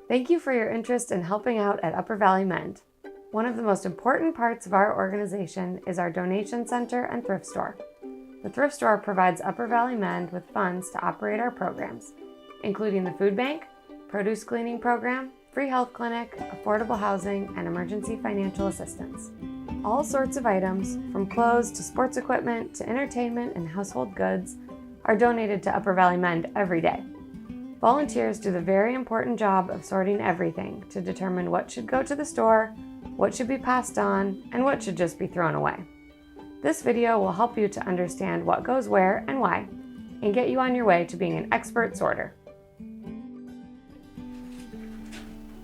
Thank you for your interest in helping out at Upper Valley Mend. One of the most important parts of our organization is our donation center and thrift store. The thrift store provides Upper Valley Mend with funds to operate our programs, including the food bank, produce cleaning program, free health clinic, affordable housing, and emergency financial assistance. All sorts of items, from clothes to sports equipment to entertainment and household goods, are donated to Upper Valley Mend every day. Volunteers do the very important job of sorting everything to determine what should go to the store, what should be passed on, and what should just be thrown away. This video will help you to understand what goes where and why, and get you on your way to being an expert sorter.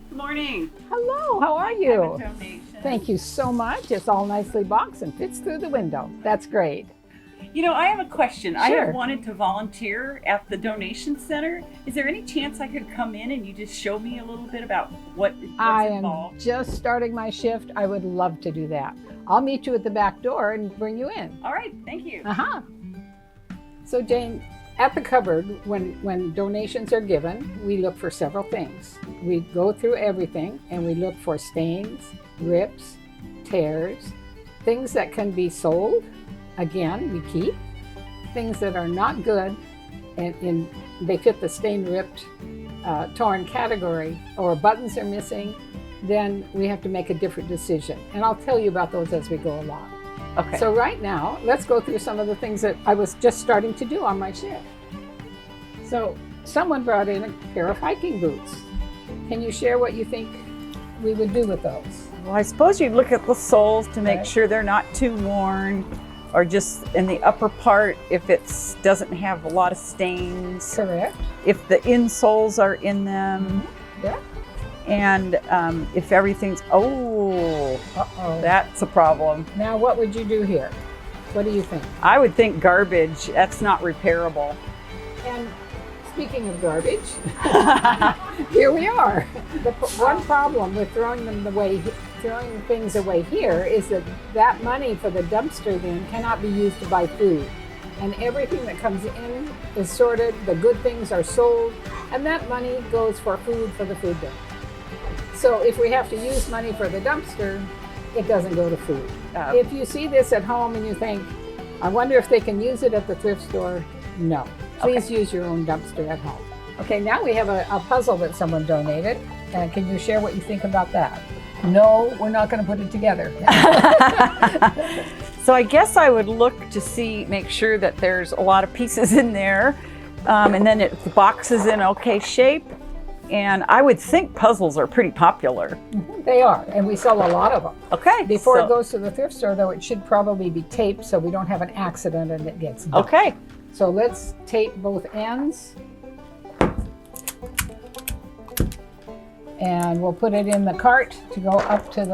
Good morning. Hello, how are you? Donation. Thank you so much. It's all nicely boxed and fits through the window. That's great. You know, I have a question. I Sure. have wanted to volunteer at the donation center. Is there any chance I could come in and you just show me a little bit about what's I am involved? just starting my shift. I would love to do that. I'll meet you at the back door and bring you in. All right, thank you. Uh-huh. So Jane, at the cupboard, when donations are given, we look for several things. We go through everything and we look for stains, rips, tears, things that can be sold. Again, we keep things that are not good and they fit the stained, ripped, torn category, or buttons are missing, then we have to make a different decision. And I'll tell you about those as we go along. Okay. So right now, let's go through some of the things that I was just starting to do on my shift. So someone brought in a pair of hiking boots. Can you share what you think we would do with those? Well, I suppose you'd look at the soles to make Okay. sure they're not too worn, or just in the upper part if it doesn't have a lot of stains, Correct. if the insoles are in them, Yeah. and if everything's, Uh-oh. that's a problem. Now what would you do here? What do you think? I would think garbage, that's not repairable. And speaking of garbage, here we are. The one problem with throwing things away here is that money for the dumpster then cannot be used to buy food. And everything that comes in is sorted, the good things are sold, and that money goes for food for the food bank. So if we have to use money for the dumpster, it doesn't go to food. If you see this at home and you think, I wonder if they can use it at the thrift store, no. Please use your own dumpster at home. Okay, now we have a puzzle that someone donated. Can you share what you think about that? No, we're not going to put it together. So I guess I would look to make sure that there's a lot of pieces in there, and then if the box is in okay shape. And I would think puzzles are pretty popular. They are, and we sell a lot of them. Okay. Before so- it goes to the thrift store, though, it should probably be taped so we don't have an accident and it gets dumped. Okay. So let's tape both ends. And we'll put it in the cart to go up to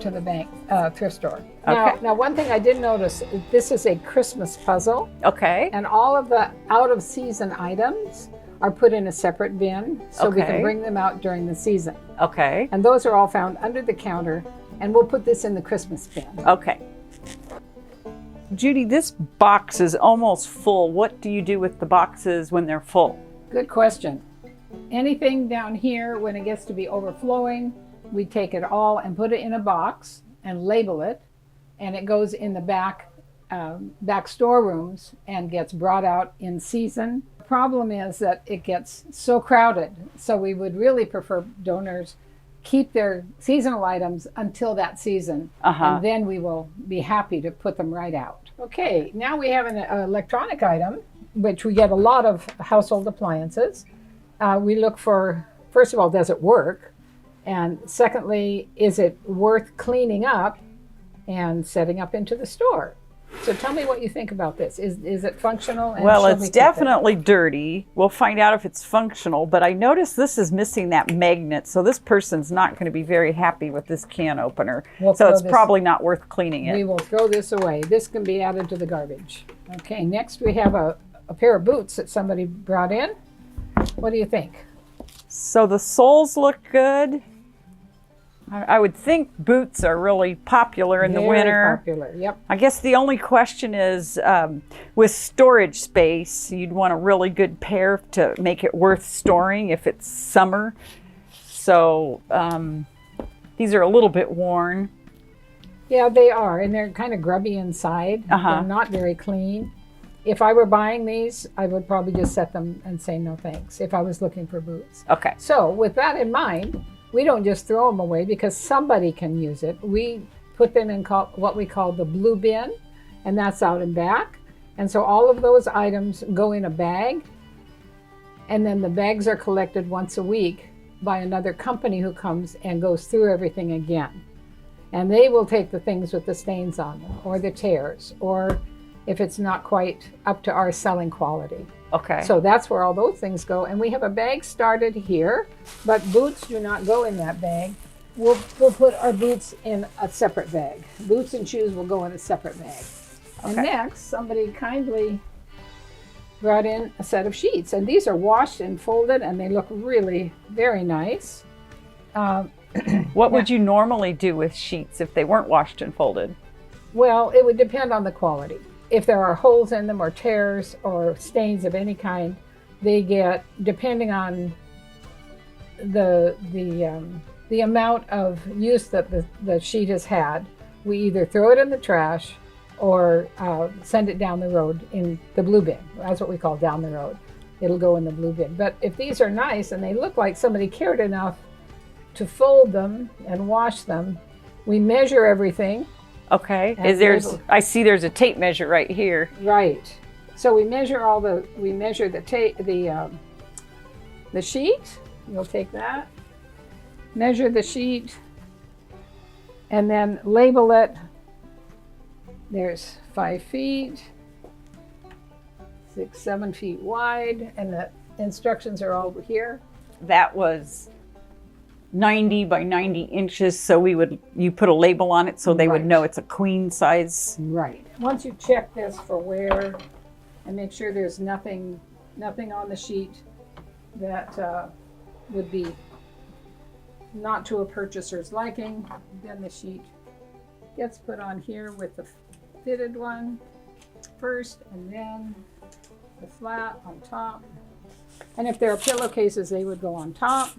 the bank, thrift store. Okay. Now, one thing I did notice, this is a Christmas puzzle, Okay. and all of the out-of-season items are put in a separate bin so we Okay. can bring them out during the season. Okay. And those are all found under the counter, and we'll put this in the Christmas bin. Okay. Judy, this box is almost full. What do you do with the boxes when they're full? Good question. Anything down here, when it gets to be overflowing, we take it all and put it in a box and label it, and it goes in the back storerooms and gets brought out in season. The problem is that it gets so crowded, so we would really prefer donors keep their seasonal items until that season, and then we will be happy to put them right out. Okay, now we have an electronic item, which we get a lot of household appliances. We look for, first of all, does it work? And secondly, is it worth cleaning up and setting up into the store? So tell me what you think about this. Is it functional? And Well, shall we it's keep it? definitely dirty. We'll find out if it's functional, but I noticed this is missing that magnet, so this person's not going to be very happy with this can opener. We'll So throw it's this- probably not worth cleaning We it. will throw this away. This can be added to the garbage. Okay, next we have a pair of boots that somebody brought in. What do you think? So the soles look good. I would think boots are really popular in the Very winter. popular, yep. I guess the only question is with storage space, you'd want a really good pair to make it worth storing if it's summer. So these are a little bit worn. Yeah, they are, and they're kind of grubby inside. They're not very clean. If I were buying these, I would probably just set them and say no thanks if I was looking for boots. Okay. So with that in mind, we don't just throw them away because somebody can use it. We put them in what we call the blue bin, and that's out and back. And so all of those items go in a bag, and then the bags are collected once a week by another company who comes and goes through everything again. And they will take the things with the stains on them, or the tears, or if it's not quite up to our selling quality. Okay. So that's where all those things go. And we have a bag started here, but boots do not go in that bag. We'll put our boots in a separate bag. Boots and shoes will go in a separate bag. Okay. And next, somebody kindly brought in a set of sheets. And these are washed and folded, and they look really very nice. What would you normally do with sheets if they weren't washed and folded? Well, it would depend on the quality. If there are holes in them or tears or stains of any kind, they get, depending on the amount of use that the sheet has had, we either throw it in the trash or send it down the road in the blue bin. That's what we call down the road. It'll go in the blue bin. But if these are nice and they look like somebody cared enough to fold them and wash them, we measure everything. Okay. And I see there's a tape measure right here. Right. So we measure the sheet. You'll take that. Measure the sheet and then label it. There's 5 feet, 6, 7 feet wide, and the instructions are all over here. That was 90 by 90 inches, so you put a label on it so they would know it's a queen size. Right. Once you check this for wear and make sure there's nothing on the sheet that would be not to a purchaser's liking, then the sheet gets put on here with the fitted one first, and then the flat on top. And if there are pillowcases, they would go on top.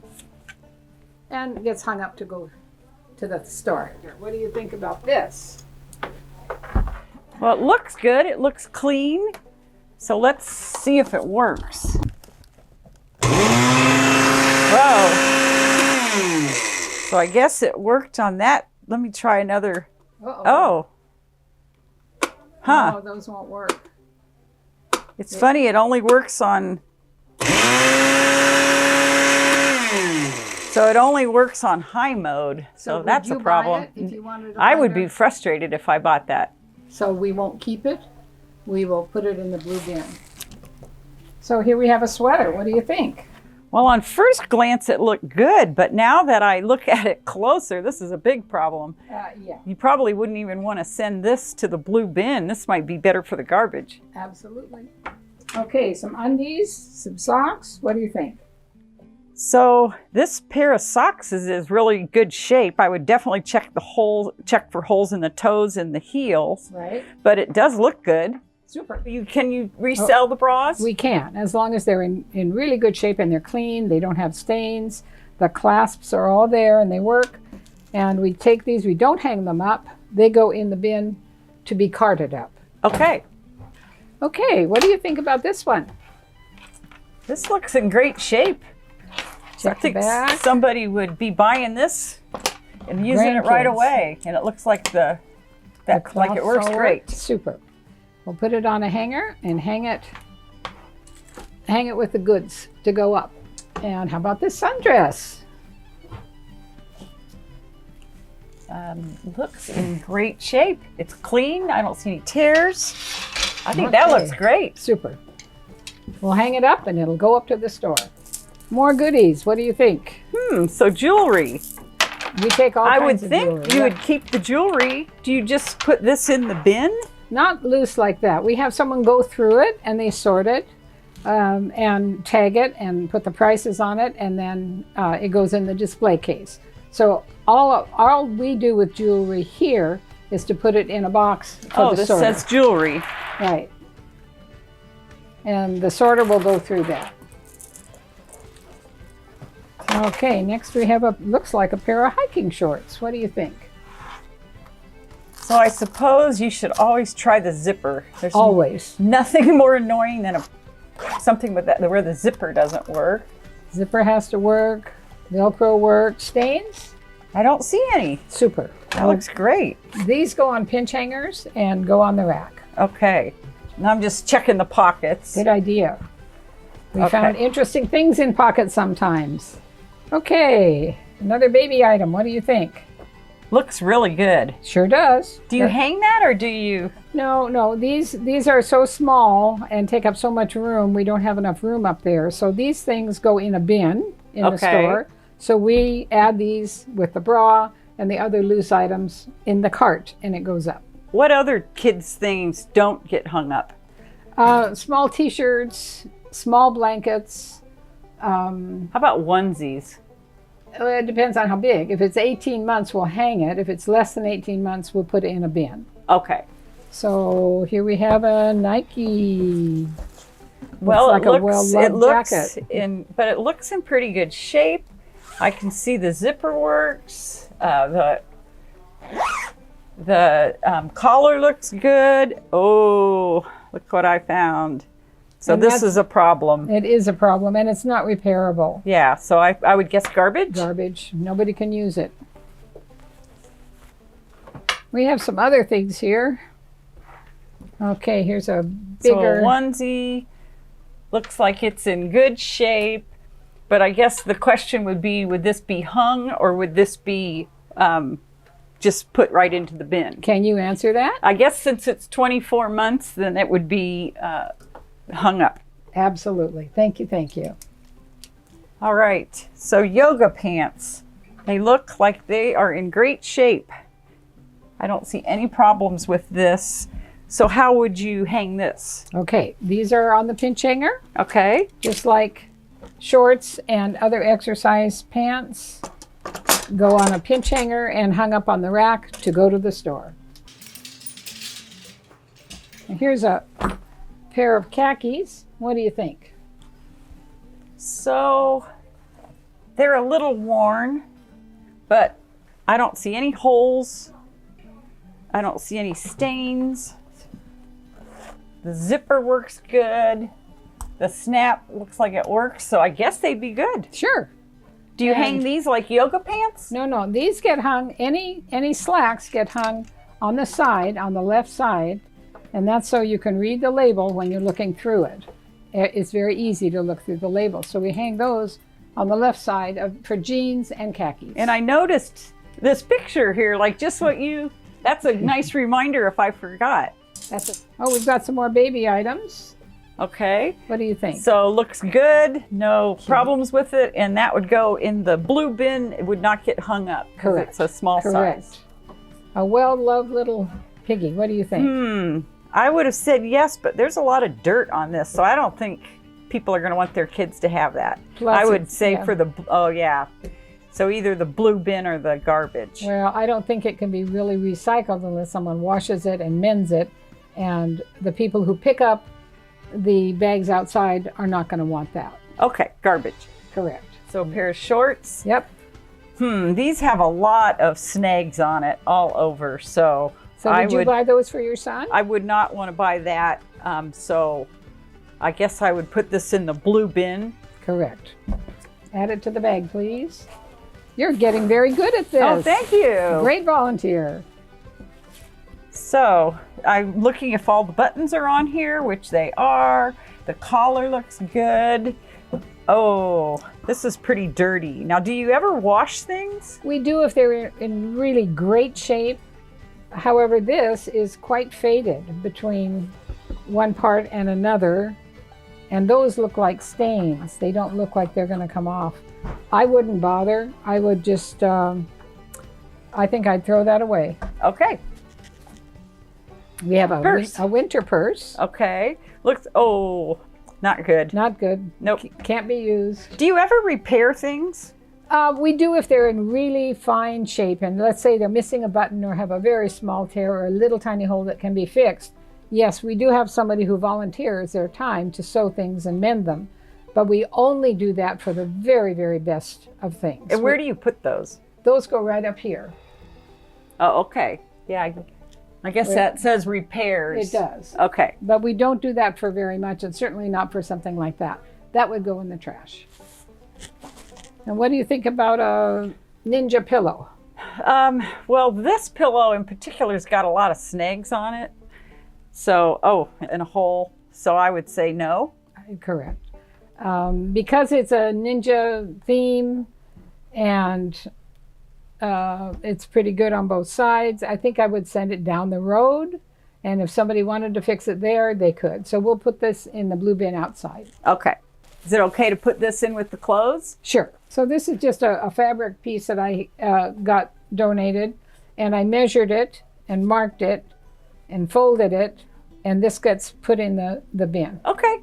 And gets hung up to go to the store. What do you think about this? Well, it looks good. It looks clean. So let's see if it works. Whoa. So I guess it worked on that. Let me try another. Uh-oh. Oh. Huh. No, those won't work. It's funny. It only works on... So it only works on high mode, so that's a problem. Buy it if you wanted to I buy would it? be frustrated if I bought that. So we won't keep it. We will put it in the blue bin. So here we have a sweater. What do you think? Well, on first glance, it looked good, but now that I look at it closer, this is a big problem. Yeah, You probably wouldn't even want to send this to the blue bin. This might be better for the garbage. absolutely. Okay, some undies, some socks. What do you think? So this pair of socks is really good shape. I would definitely check for holes in the toes and the heels. Right. But it does look good. Super. Can you resell the bras? We can, as long as they're in really good shape and they're clean, they don't have stains, the clasps are all there and they work. And we take these, we don't hang them up, they go in the bin to be carted up. Okay. Okay, what do you think about this one? This looks in great shape. Check I think the back. somebody would be buying this and using it right Grandkids. away. And it looks like it works all great. Super. We'll put it on a hanger and hang it with the goods to go up. And how about this sundress? Looks in great shape. It's clean. I don't see any tears. I think that looks great. Super. We'll hang it up and it'll go up to the store. More goodies. What do you think? So jewelry. We take all I would kinds of think jewelry. you would keep the jewelry. Do you just put this in the bin? Not loose like that. We have someone go through it and they sort it and tag it and put the prices on it, and then it goes in the display case. So all we do with jewelry here is to put it in a box for Oh, the this sorter. says jewelry. Right. And the sorter will go through that. Okay, next we have looks like a pair of hiking shorts. What do you think? So I suppose you should always try the zipper. There's Always. nothing more annoying than something with that where the zipper doesn't work. Zipper has to work. Velcro works. Stains? I don't see any. Super. That looks great. These go on pinch hangers and go on the rack. Okay. Now I'm just checking the pockets. Good idea. We Okay. found interesting things in pockets sometimes. Okay, another baby item. What do you think? Looks really good. Sure does. Do you hang that or do you? No. These are so small and take up so much room. We don't have enough room up there. So these things go in a bin in the Okay. store. So we add these with the bra and the other loose items in the cart, and it goes up. What other kids' things don't get hung up? Small T-shirts, small blankets. How about onesies? It depends on how big. If it's 18 months, we'll hang it. If it's less than 18 months, we'll put it in a bin. Okay. So here we have a Nike. Well, like it a looks well-loved jacket. but it looks in pretty good shape. I can see the zipper works. The collar looks good. Oh, look what I found. So And this that's- is a problem. It is a problem, and it's not repairable. Yeah, so I would guess garbage. Garbage. Nobody can use it. We have some other things here. Okay, here's a So a bigger. onesie looks like it's in good shape, but I guess the question would be, would this be hung or would this be just put right into the bin? Can you answer that? I guess since it's 24 months, then it would be hung up. Absolutely. Thank you. All right, so yoga pants. They look like they are in great shape. I don't see any problems with this. So how would you hang this? Okay, these are on the pinch hanger, Okay. just like shorts and other exercise pants go on a pinch hanger and hung up on the rack to go to the store. And here's a pair of khakis. What do you think? So they're a little worn, but I don't see any holes. I don't see any stains. The zipper works good. The snap looks like it works, so I guess they'd be good. Sure. Do you hang these like yoga pants? No, these get hung, any slacks get hung on the side, on the left side, and that's so you can read the label when you're looking through it. It's very easy to look through the label. So we hang those on the left side for jeans and khakis. And I noticed this picture here, like just what that's a nice reminder if I forgot. Oh, we've got some more baby items. Okay. What do you think? So looks good, no problems with it, and that would go in the blue bin. It would not get hung up. 'Cause Correct. It's a small size. A well-loved little piggy. What do you think? I would have said yes, but there's a lot of dirt on this, so I don't think people are going to want their kids to have that. Plus I would it's- say yeah. for the, oh yeah. So either the blue bin or the garbage. Well, I don't think it can be really recycled unless someone washes it and mends it. And the people who pick up the bags outside are not going to want that. Okay, garbage. Correct. So a pair of shorts. Yep. These have a lot of snags on it all over, so So did you buy those for your son? I would not want to buy that, so I guess I would put this in the blue bin. Correct. Add it to the bag, please. You're getting very good at this. Oh, thank you. Great volunteer. So I'm looking if all the buttons are on here, which they are. The collar looks good. Oh, this is pretty dirty. Now, do you ever wash things? We do if they're in really great shape. However, this is quite faded between one part and another. And those look like stains. They don't look like they're going to come off. I wouldn't bother. I would just, I think I'd throw that away. Okay, We have a, Purse. a winter purse. okay. Looks, oh, not good. Not good. Nope. Can't be used. Do you ever repair things? We do if they're in really fine shape, and let's say they're missing a button or have a very small tear or a little tiny hole that can be fixed. Yes, we do have somebody who volunteers their time to sew things and mend them, but we only do that for the very, very best of things. And where do you put those? Those go right up here. Oh, okay. Yeah, I guess that says repairs. It does. Okay. But we don't do that for very much, and certainly not for something like that. That would go in the trash. And what do you think about a ninja pillow? Well, this pillow in particular has got a lot of snags on it. So, and a hole. So I would say no. Correct. Because it's a ninja theme and it's pretty good on both sides, I think I would send it down the road. And if somebody wanted to fix it there, they could. So we'll put this in the blue bin outside. Okay. Is it okay to put this in with the clothes? Sure. So this is just a fabric piece that I got donated, and I measured it and marked it and folded it, and this gets put in the bin. Okay.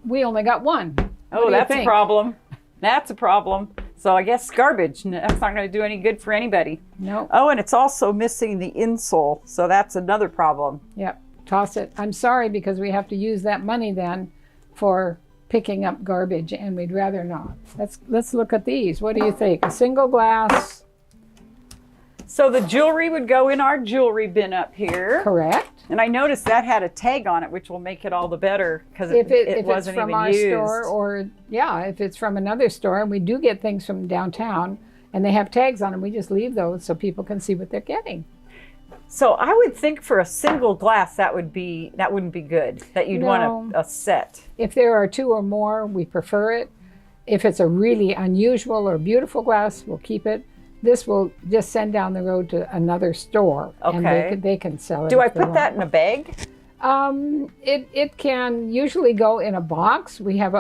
We only got one. Oh, that's a problem. That's a problem. So I guess garbage. That's not going to do any good for anybody. No. Oh, and it's also missing the insole, so that's another problem. Yep. Toss it. I'm sorry, because we have to use that money then for picking up garbage, and we'd rather not. Let's look at these. What do you think? A single glass. So the jewelry would go in our jewelry bin up here. Correct. And I noticed that had a tag on it, which will make it all the better because it wasn't it's from even our used. store, or if it's from another store, and we do get things from downtown and they have tags on them, we just leave those so people can see what they're getting. So I would think for a single glass that wouldn't be good. That you'd want a set. If there are two or more, we prefer it. If it's a really unusual or beautiful glass, we'll keep it. This will just send down the road to another store, okay, and they can sell it. Do I put that in a bag? It can usually go in a box. We have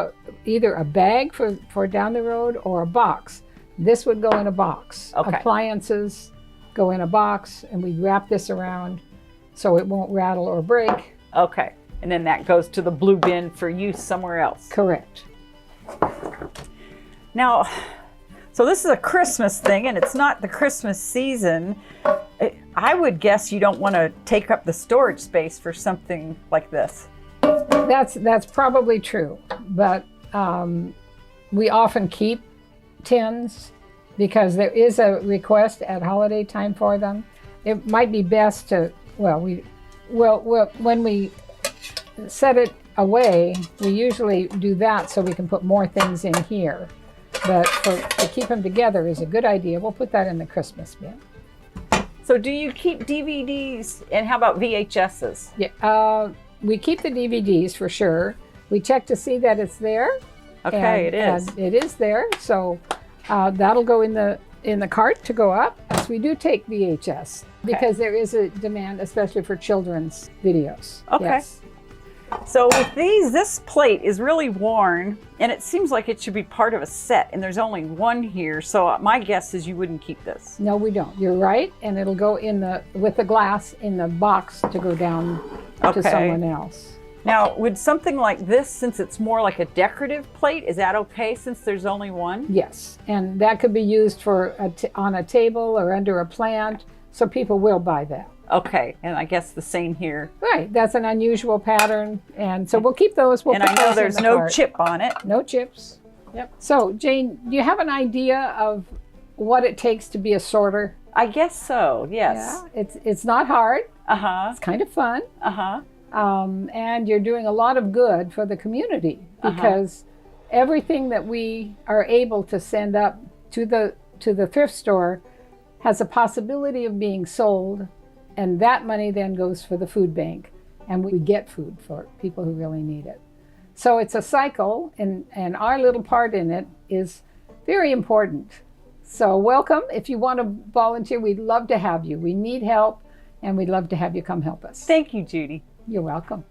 either a bag for down the road or a box. This would go in a box. Okay. Appliances go in a box, and we wrap this around so it won't rattle or break. Okay, and then that goes to the blue bin for use somewhere else. Correct. Now, so this is a Christmas thing, and it's not the Christmas season. I would guess you don't want to take up the storage space for something like this. That's probably true, but we often keep tins because there is a request at holiday time for them. It might be best to, when we set it away, we usually do that so we can put more things in here. But to keep them together is a good idea. We'll put that in the Christmas bin. So do you keep DVDs, and how about VHSs? Yeah, we keep the DVDs for sure. We check to see that it's there. Okay, it is. And it is there, so that'll go in the cart to go up. So we do take VHS because there is a demand, especially for children's videos. Okay. Yes. So with these, this plate is really worn, and it seems like it should be part of a set, and there's only one here, so my guess is you wouldn't keep this. No, we don't. You're right, and it'll go with the glass in the box to go down to someone else. Now, would something like this, since it's more like a decorative plate, is that okay since there's only one? Yes, and that could be used for on a table or under a plant, so people will buy that. Okay, and I guess the same here. Right, that's an unusual pattern, and so we'll keep those. And I know there's no chip on it. No chips. Yep. So, Jane, do you have an idea of what it takes to be a sorter? I guess so, yes. Yeah, it's not hard. Uh-huh. It's kind of fun. Uh-huh. And you're doing a lot of good for the community because everything that we are able to send up to the thrift store has a possibility of being sold. And that money then goes for the food bank, and we get food for people who really need it. So it's a cycle, and our little part in it is very important. So welcome. If you want to volunteer, we'd love to have you. We need help, and we'd love to have you come help us. Thank you, Judy. You're welcome.